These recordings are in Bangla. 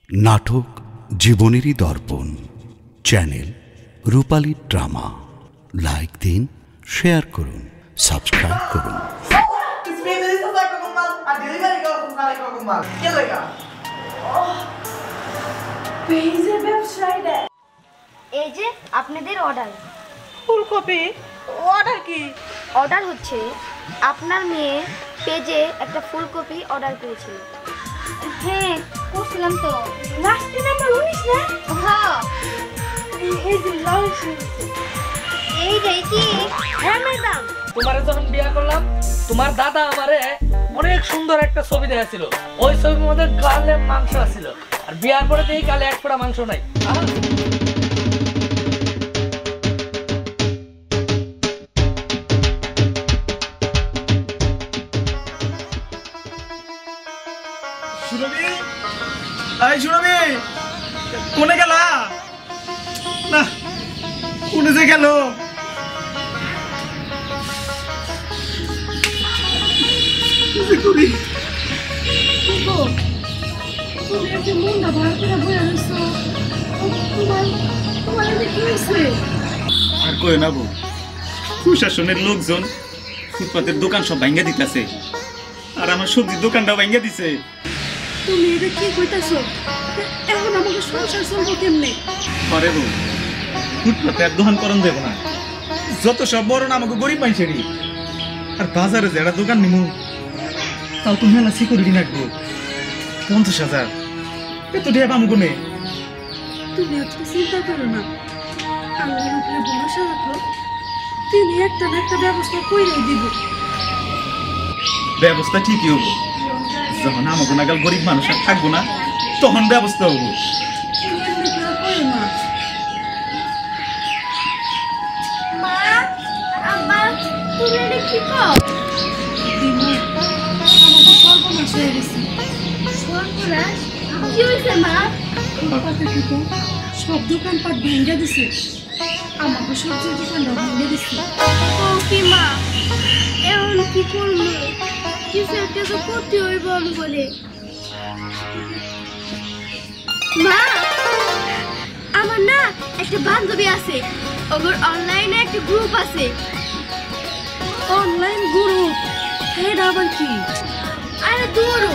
নাটক জীবনেরই দর্পণ চ্যানেল রূপালী ড্রামা লাইক দিন, শেয়ার করুন, সাবস্ক্রাইব করুন। এই যে আপনাদের অর্ডার। ফুলকপি অর্ডার কি? অর্ডার হচ্ছে আপনার মেয়ে পেজে একটা ফুলকপি অর্ডার করেছিল। হ্যাঁ করছিলাম তো। লাস্টে নাম্বার 19 না? হ্যাঁ এই যে লাউস এই রে কি? হ্যাঁ ম্যাডাম, তোমারে যখন বিয়ে করলাম তোমার দাদা আমারে অনেক সুন্দর একটা ছবি দেখাছিল। ওই ছবির মধ্যে গালে মাংস ছিল, আর বিয়ার পরে দেখি গালে এক ফোঁটা মাংস নাই। সুরভি কোনে গেলা? না কোনে যে গেল? আর কই না বউ, প্রশাসনের লোকজন ফুটপাতের দোকান সব ভাঙ্গা দিতেছে, আর আমার সবজির দোকানটাও ভাঙ্গা দিছে। তুমি এটা কি কইতাছো? এখন আমাকে সংসার চলবো কেমনে? আরে বউ, ফুটপাতে আর দোকান করন দেব না, যত সব বড় না আমাকে গরিব মানুষেরই। আর বাজারে যে একটা দোকান নিমু, তাও তো মেলা সিকিউরিটি লাগবো। 50,000 এত ঢেয়া পামু কোনে? তুমি এত চিন্তা করো না, আল্লাহর উপরে ভরসা রাখো, তিনি একটা না একটা ব্যবস্থা কইরাই দিব। ব্যবস্থা ঠিকই হবো, যখন আমাকে নাগাল গরিব মানুষ আর থাকবো না তখন ব্যবস্থা হবো। মা আম্মা তুমি এটা কি কও? আমাকে সর্বনাশ হয়ে গেছে। সর্বনাশ? কি হইছে মা? ফুটপাতে থেকে সব দোকানপাট ভেঙে দিছে, আমাকে সবজির দোকানটা ভেঙে দিছে। ও কি মা, এখন কি করবো? কিছু একটা তো করতে হইব আমি বলে। মা আমার না একটা বান্ধবী আছে, ওর অনলাইনে একটা গ্রুপ আছে। Online group? এটা আবার কি? আরে দৌড়ো,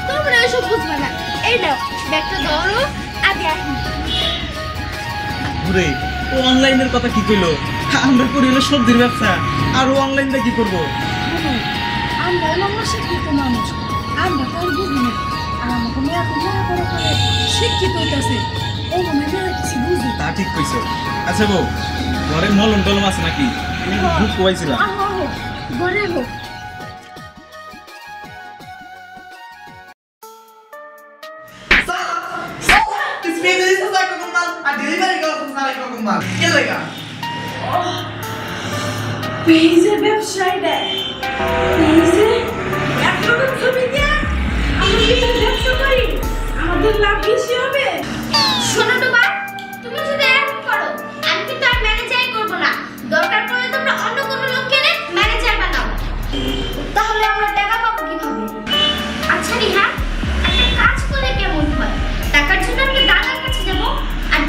তোমরা এসব বুঝবে না। এই নাও ব্যাগটা ধরো, আগে আসি। ঘুরে ও অনলাইনের কথা কি কইলো? আমরা করি হলো সবজির ব্যবসা, আর ও অনলাইনটা কি করবো? আমরা আমরা শিক্ষিত মানুষ, আমরা তো বুঝি না। আর আমাকে মেয়ে তো লেখাপড়া করে শিক্ষিত হইতেছে, ও মনে মেয়েরা কিছু বুঝি। তা ঠিক কইছো। আচ্ছা বউ, ঘরে মলম টলম আছে নাকি? খুব কোয়াইছিলাম। আহো ঘরে হোক। পেজে ব্যবসায় দেয়, পেজে এত ছবি দিয়ে আমরা পেজে ব্যবসা করি, আমাদের লাভ বেশি হবে। শোনো তো মা, তুমি যদি এরকম করো আমি কিন্তু আর ম্যানেজারই করব না। দরকার পড়লে তোমরা অন্য কোনো লোককে এনে ম্যানেজার বানাও। তাহলে আমরা টাকা পাবো কিভাবে? আচ্ছা রিহা, একটা কাজ করলে কেমন হয়? টাকার জন্য আমি দাদার কাছে যাব, আর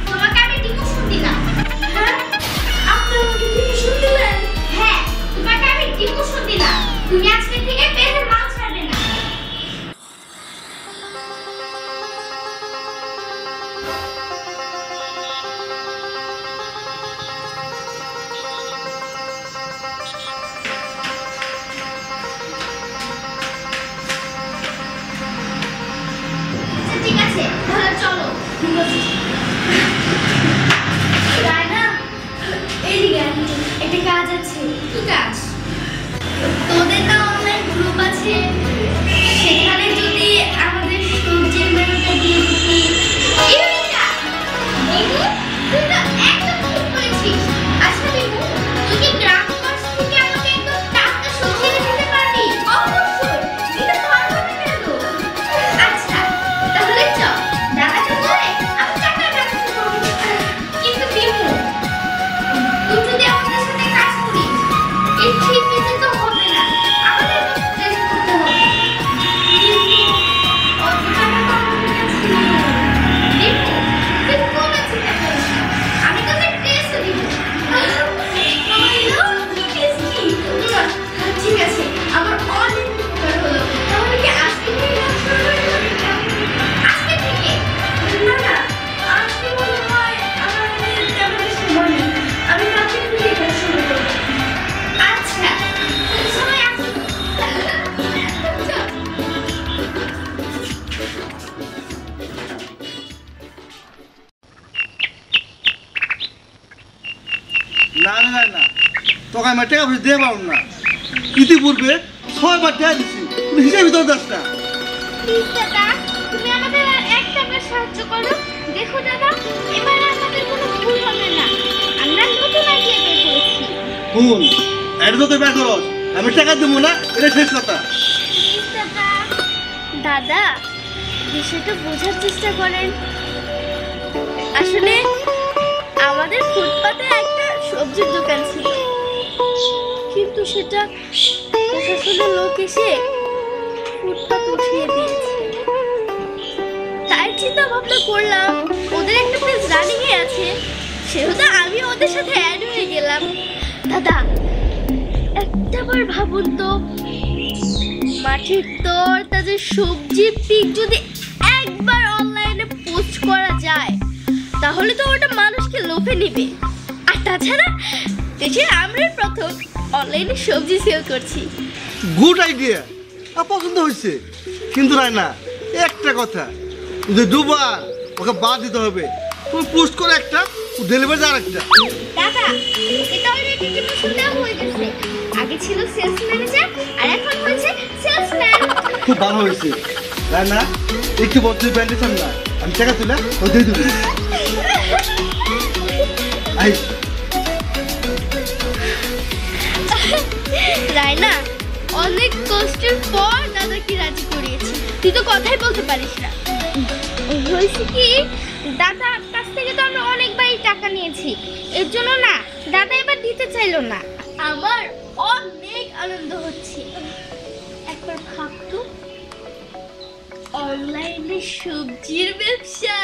তোমাকে আমি ডিমোশন দিলাম। হ্যাঁ, আপনি আমাকে ডিমোশন দিলেন? হ্যাঁ, তোমাকে আমি ডিমোশন দিলাম। তুমি আজকে থেকে পেজের মাল ছাড়বে না। ঠিক আছে, তাহলে চলো। রায়না, এইদিকে আয়, একটা কাজ আছে। কি কাজ? তোদের না অনলাইন গ্রুপ আছে, সেখানে যদি আমাদের সবজির মেনুটা দিয়ে দিতি। ইউরিকা, বন্ধু, তুই তো একদম ঠিক বলেছিস। আচ্ছা বিভু, তুই কি গ্রামগঞ্জ থেকে আমাকে একদম টাটকা সবজি এনে দিতে পারবি? অবশ্যই, এটা তো আর হবে কেন? আচ্ছা, তাহলে চল, দাদাকে বলে আমি টাকার ব্যবস্থা করবো। কিন্তু বিভু, তুই যদি আমাদের সাথে কাজ করিস, এই ঠিক তো হবে না। আমাদের চেষ্টা করতে হবে। না না না না তোকে আমি টাকা পয়সা দিয়ে পারব না ইতিপূর্বে 6 বার টাকা দিচ্ছি হিসাবে তোর 10টা প্লিজ দাদা তুমি আমাদের আর একটা বার সাহায্য করো দেখো দাদা এবার আমাদের কোনো ভুল হবে না আমরা নতুন আইডিয়া বের করেছি ভুল এটা তো তুই বের করস আমি টাকা দেবো না এটা শেষ কথা প্লিজ দাদা দাদা বিষয়টা বোঝার চেষ্টা করেন আসলে আমাদের ফুটপাতে একটা সবজির দোকান ছিল কিন্তু সেটা প্রশাসনের লোক এসে ফুটপাত উঠিয়ে দিয়েছে তাই চিন্তা ভাবনা করলাম ওদের একটা পেজ রানিং এ আছে সেহেতু আমি ওদের সাথে অ্যাড হয়ে গেলাম দাদা একটাবার ভাবুন তো মাঠের তর তাজা সবজির পিক যদি একবার অনলাইনে পোস্ট করা যায় তাহলে তো ওটা মানুষকে লোভে নেবে আর তাছাড়া দেশে আমরা প্রথম অনলাইনে সবজি সেল করছি গুড আইডিয়া পছন্দ হয়েছে কিন্তু না একটা কথা যে দুবার ওকে বাদ দিতে হবে তুমি পোস্ট করে একটা ডেলিভারি আর একটা দাদা এটা অলরেডি ডিমোশন দেওয়া হয়ে গেছে আগে ছিল সেলস ম্যানেজার আর এখন হয়েছে সেলসম্যান খুব ভালো হয়েছে না একটু বছর ব্যান্ডেজ না আমি টাকা তুলে ও দিয়ে দেবো আই রায়না অনেক কষ্টের পর দাদাকে রাজি করিয়েছি তুই তো কথাই বলতে পারিস না হয়েছে কি দাদার কাছ থেকে তো আমরা অনেকবারই টাকা নিয়েছি এর জন্য না দাদা এবার দিতে চাইলো না আমার অনেক আনন্দ হচ্ছে একবার ভাবতো অনলাইনে সবজির ব্যবসা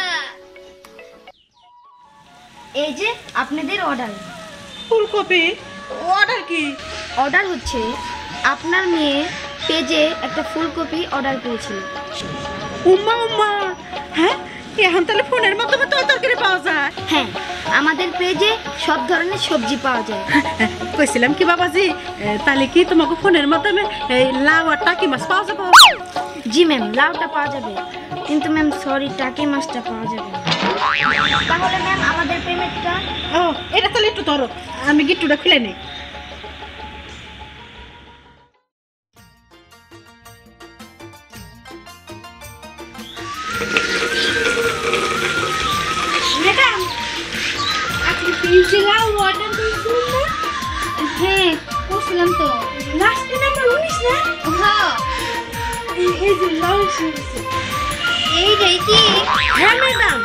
এই যে আপনাদের অর্ডার ফুলকপি অর্ডার কি অর্ডার হচ্ছে আপনার মেয়ে পেজে একটা ফুলকপি অর্ডার করেছিল উম্মা উম্মা হ্যাঁ এখন তাহলে ফোনের মাধ্যমে তো তরকারি পাওয়া যায় হ্যাঁ আমাদের পেজে সব ধরনের সবজি পাওয়া যায় কইছিলাম কি বাবাজি তাহলে কি তোমাকে ফোনের মাধ্যমে এই লাউ আর টাকি মাছ পাওয়া যাবে জি ম্যাম লাউটা পাওয়া যাবে কিন্তু ম্যাম সরি টাকি মাছটা পাওয়া যাবে না তাহলে ম্যাম আমাদের পেমেন্টটা ও এটা তাহলে একটু ধরো আমি গিট্টুটা খুলে নেই ম্যাডাম আপনি পেজে লাউ অর্ডার করেছিলেন না হ্যাঁ করছিলাম তো লাস্ট নাম্বার 19 না হ্যাঁ এই যে লাউ এসেছে এইটাই কি হ্যাঁ ম্যাডাম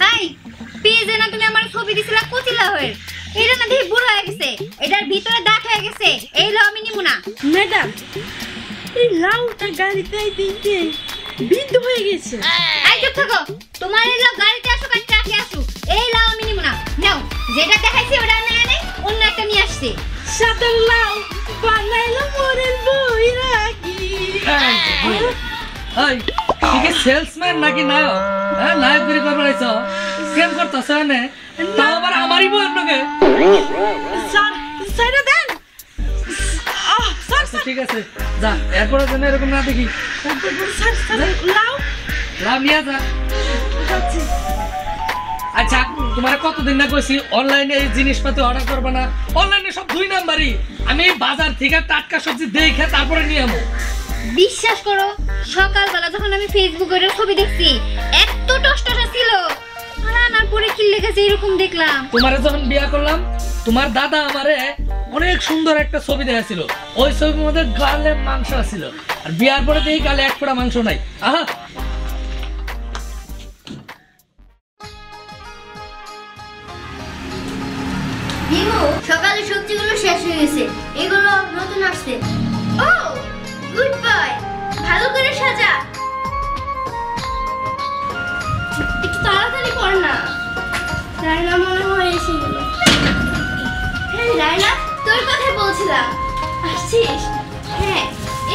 হাই পেজে না তুমি আমার ছবি দিছিলা কুচিলা হয়ে এটা না দেখি বুড়ো হয়ে গেছে এটার ভিতরে দাগ হয়ে গেছে এই লাউ আমি নিমু না ম্যাডাম এই লাউটা গাড়িতে দিকে বিদ্ধ হয়ে গেছে আই চুপ থাকো তোমার এই লাউ গাড়িতে আসুক আর ট্রাকে আসুক এই লাউ আমি নিমু না নাও যেটা দেখাইছি ওটা না এনে অন্য একটা নিয়ে আসছি সাদা লাউ বানাইলো মোরের বই রাখি এই কি সেলসম্যান নাকি নায়ক হ্যাঁ নায়ক গিরি করবার আইছো স্ক্যাম করতেছ এনে তাও আবার আমারই বউ আপনাকে স্যার স্যার দেন আচ্ছা ঠিক আছে যা এরপরে যেন এরকম না দেখি স্যার স্যার লাউ লাভ নিয়ে যা আচ্ছা তোমার কতদিন না কইছি অনলাইনে এই জিনিসপাতি অর্ডার করবে না অনলাইনে সব 2 নাম্বারই আমি বাজার থেকে টাটকা সবজি দেখে তারপরে নিয়ে আমো বিশ্বাস করো সকালবেলা যখন আমি ফেসবুকে এর ছবি দেখছি এত টস্টটা ছিল রান্নার পরে কি লেগেছে এরকম দেখলাম তোমারে যখন বিয়া করলাম তোমার দাদা আমারে অনেক সুন্দর একটা ছবি দেখাছিল ওই ছবির মধ্যে গালে মাংস ছিল আর বিয়ার পরে দেখি গালে এক ফোঁটা মাংস নাই আহা দিমু সকালে সবজিগুলো শেষ হয়ে গেছে এগুলো নতুন আসছে ও গুড বয় ভালো করে সাজা একটু তাড়াতাড়ি কর না রায়না মনে হয় এসে গেল হ্যাঁ রায়না তোর কথা বলছিলাম আসছিস হ্যাঁ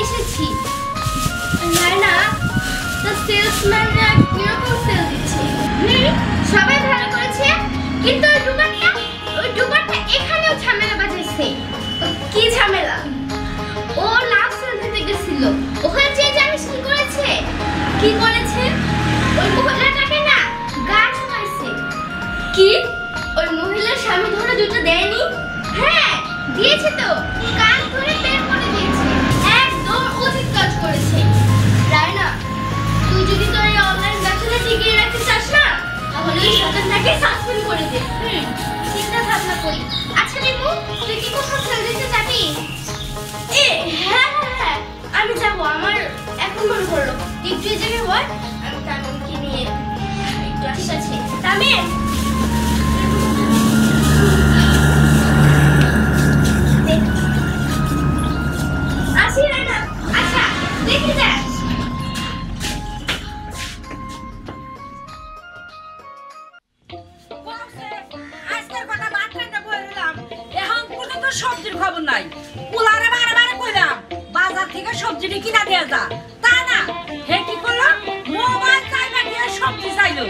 এসেছি রায়না তো সেলসম্যানরা কিরকম সেল দিচ্ছে সবাই ভালো করেছে কিন্তু ওই দোকানটা এখানেও ঝামেলা বাজাইছে কি ঝামেলা ও লাভ সেল দিতে গেছিল ওখানে যে জানিস কি করেছে ওই মহিলাটাকে না গাছ মারছে কি ওই হ্যাঁ দিয়েছে তো, কান ধরে বের করে দিয়েছে। একদম উচিত কাজ করেছে। রায়না, তুই যদি তোর এই অনলাইন ব্যবসাটা টিকিয়ে রাখতে চাস না, তাহলে এই শয়তানটাকে সাসপেন্ড করে দে। চিন্তা ভাবনা করি। আচ্ছা রিমু, তুই কি কোথাও খেলতে যাবি? হ্যাঁ হ্যাঁ হ্যাঁ, আমি যাবো। আমার এখন মনে পড়লো একটু জায়গায় হয়, আমি তামিমকে নিয়ে একটু আসছি। তামিম, আসি রায়না। আচ্ছা দেখে যাস। আজকের কথা মাত্রাটা বললাম, এখন কোনো তো সবজির খবর নাই। পোলারে বারে বারে কইলাম বাজার থেকে সবজিটা কিনা দেয়া যা, তা না। হে কি করলো, মোবাইল চাইবা দিয়ে সবজি চাইলো।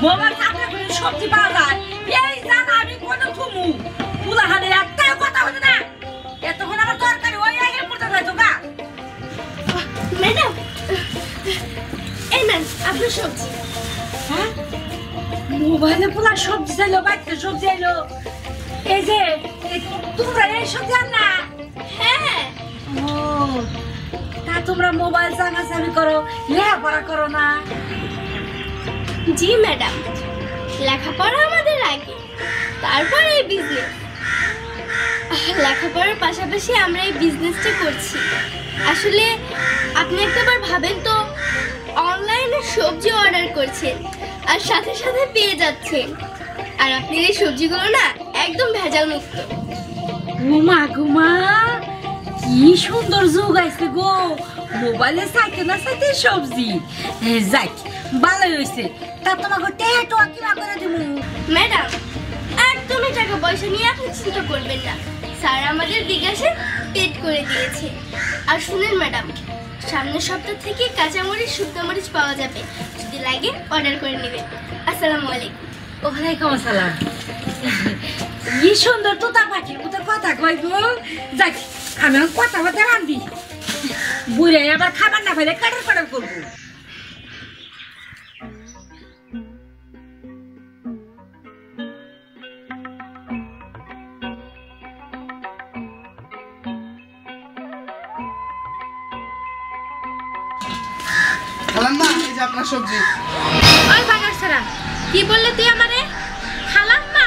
মোবাইল থাকলে কোনো সবজি পাওয়া যায়, এই জানা আমি কোনো থুমু। পোলাহানে একটাও কথা হলো না। এতক্ষণ আমার তরকারি ওই আগে পড়তে যাইতো না। ম্যাডাম, এই নেন আপনার সবজি। হ্যাঁ, মোবাইলে পোলা সবজি চাইলো, বাচ্চা সবজি আইলো। এই যে তোমরা এই সবজি আন না। হ্যাঁ ও, তা তোমরা মোবাইল চাঙাচাঙি করো, লেখাপড়া করো না? জি ম্যাডাম, লেখাপড়া আমাদের আগে, তারপরে এই বিজনেস। লেখাপড়ার পাশাপাশি আমরা এই বিজনেসটা করছি। আসলে আপনি একটাবার ভাবেন তো, অনলাইনে সবজি অর্ডার করছেন আর সাথে সাথে পেয়ে যাচ্ছেন, আর আপনার এই সবজিগুলো না একদম ভেজাল মুক্ত। ঘুমা ঘুমা, কি সুন্দর যুগ আইছে গো। মোবাইলে চাইতে না চাইতে সবজি। যাই ভালোই হয়েছে। তা তোমাকে টেটো কিনা করে দিব। ম্যাডাম, একদমই টাকা পয়সা নিয়ে আপনি চিন্তা করবেন না। স্যার আমাদের বিকাশে পেড করে দিয়েছে। আর শুনেন ম্যাডাম, সামনের সপ্তাহ থেকে কাঁচামরিচ শুকনো মরিচ পাওয়া যাবে, যদি লাগে অর্ডার করে নেবেন। আসসালামু আলাইকুম। ওয়ালাইকুম আসসালাম। কি সুন্দর তোতা পাখি ওদের কথা কই গো। যাই আমি কথা বলতে রান্ধি, বুড়ে আবার খাবার না পাইলে কাটার কাটার করবো। খালাম্মা, এই যে আপনার সবজি। ওই বাগারছড়া, কি বললে তুই আমারে? খালাম্মা?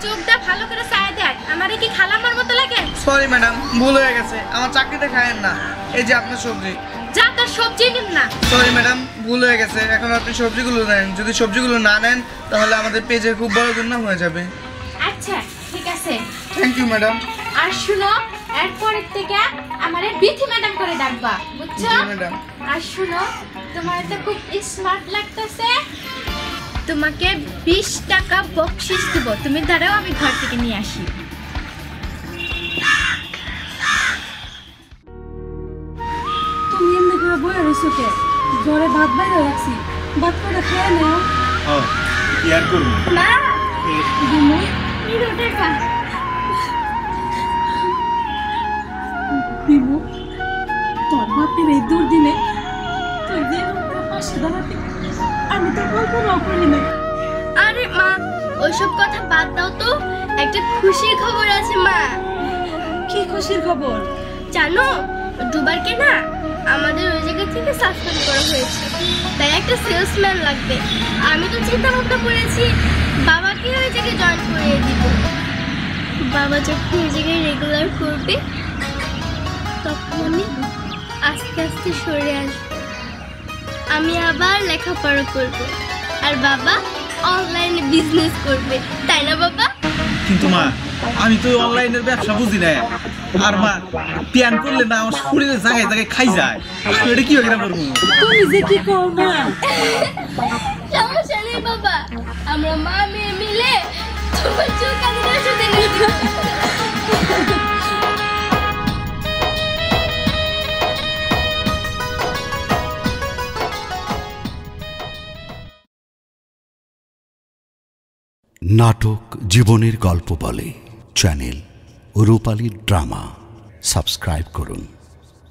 চোখটা ভালো করে চায় দেখ, আমারে কি খালাম্মার মতো লাগে? সরি ম্যাডাম, ভুল হয়ে গেছে। আমার চাকরিতে খায়েন না। এই যে আপনার সবজি। যা, তোর সবজি নিন না। সরি ম্যাডাম, ভুল হয়ে গেছে। এখন আপনি সবজিগুলো নেন। যদি সবজিগুলো না নেন তাহলে আমাদের পেজে খুব বড় দুর্নাম হয়ে যাবে। আচ্ছা ঠিক আছে। Thank you madam. আর শুনো, এরপরের থেকে আমারে বিথি ম্যাডাম করে ডাকবা, বুঝছো? জি ম্যাডাম। আর শুনো, তোমার তো খুব স্মার্ট লাগতেছে। তোমাকে 20 টাকা বকশিশ দিব। তুমি দাঁড়াও, আমি ঘর থেকে নিয়ে আসি। তুমি এমনি করে বয়ে রয়েছো কে? ঘরে ভাত বাইরে রাখছি, ভাত করে খেয়ে নাও। কি আর করবো? মা, দিমু 20 টাকা। দিমু, তোর বাপের এই দুর্দিনে তুই যে আমার পাশে দাঁড়াবি, আমি তো কল্পনাও করি না। আরে মা, ওইসব কথা বাদ দাও তো। একটা খুশির খবর আছে মা। কি খুশির খবর? জানো, দুবারকে না আমাদের ওই জায়গা থেকে সাসপেন্ড করা হয়েছে। তাই একটা সেলসম্যান লাগবে। আমি তো চিন্তা ভাবনা করেছি বাবাকে ওই জায়গায় জয়েন করিয়ে দিব। বাবা যখন ওই জায়গায় রেগুলার করবে, তখন আমি আস্তে আস্তে সরে আসবো। আমি আবার লেখাপড়া করব, আর বাবা অনলাইনে বিজনেস করবে, তাই না বাবা? কিন্তু মা, আমি তো অনলাইনের ব্যবসা বুঝি না। আর মা, প্যান করলে না আমার শরীরে জায়গায় জায়গায় খাই যায়। আমি এটা কিভাবে করবো? তুমি যে কি কও না। সমস্যা নেই বাবা, আমরা মা মেয়ে মিলে তোমার চুলকানিটা শুধু নিয়ে দিব। নাটক জীবনের গল্প বলে চ্যানেল রূপালী ড্রামা সাবস্ক্রাইব করুন।